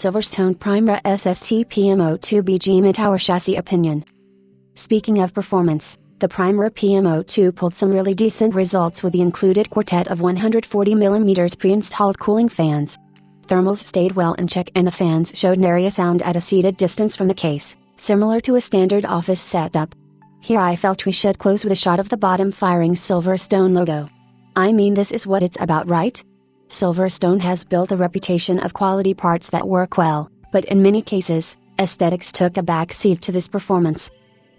Silverstone Primera SST PM02B mid-tower chassis opinion. Speaking of performance, the Primera PM02 pulled some really decent results with the included quartet of 140mm pre-installed cooling fans. Thermals stayed well in check and the fans showed area sound at a seated distance from the case, similar to a standard office setup. Here I felt we should close with a shot of the bottom firing Silverstone logo. I mean, this is what it's about, right? Silverstone has built a reputation of quality parts that work well, but in many cases, aesthetics took a back seat to this performance.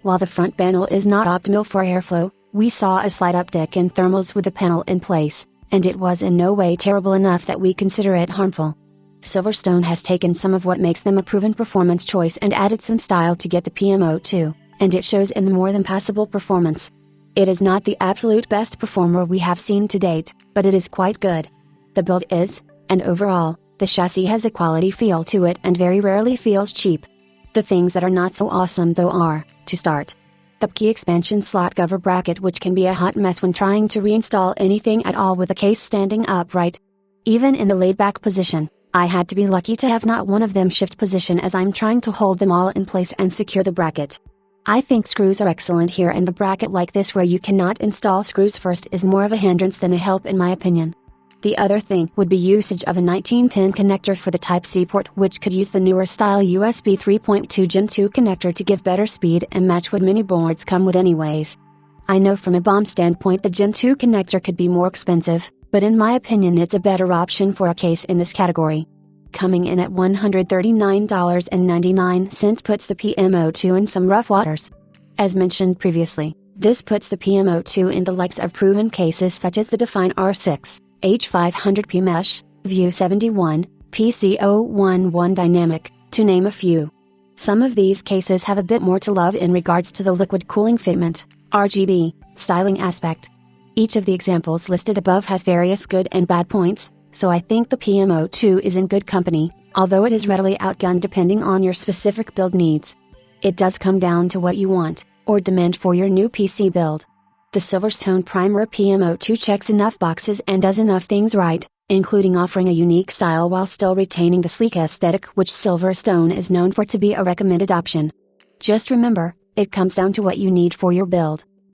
While the front panel is not optimal for airflow, we saw a slight uptick in thermals with the panel in place, and it was in no way terrible enough that we consider it harmful. Silverstone has taken some of what makes them a proven performance choice and added some style to get the PM02, and it shows in the more than passable performance. It is not the absolute best performer we have seen to date, but it is quite good. The build is, and overall, the chassis has a quality feel to it and very rarely feels cheap. The things that are not so awesome though are, to start, the key expansion slot cover bracket, which can be a hot mess when trying to reinstall anything at all with the case standing upright. Even in the laid-back position, I had to be lucky to have not one of them shift position as I'm trying to hold them all in place and secure the bracket. I think screws are excellent here, and the bracket like this where you cannot install screws first is more of a hindrance than a help in my opinion. The other thing would be usage of a 19-pin connector for the Type-C port, which could use the newer style USB 3.2 Gen 2 connector to give better speed and match what many boards come with anyways. I know from a BOM standpoint the Gen 2 connector could be more expensive, but in my opinion it's a better option for a case in this category. Coming in at $139.99 puts the PM02 in some rough waters. As mentioned previously, this puts the PM02 in the likes of proven cases such as the Define R6, H500P Mesh, View 71, PC011 Dynamic, to name a few. Some of these cases have a bit more to love in regards to the liquid cooling fitment, RGB, styling aspect. Each of the examples listed above has various good and bad points, so I think the PM02 is in good company, although it is readily outgunned depending on your specific build needs. It does come down to what you want, or demand for your new PC build. The Silverstone Primera PM02 checks enough boxes and does enough things right, including offering a unique style while still retaining the sleek aesthetic which Silverstone is known for, to be a recommended option. Just remember, it comes down to what you need for your build.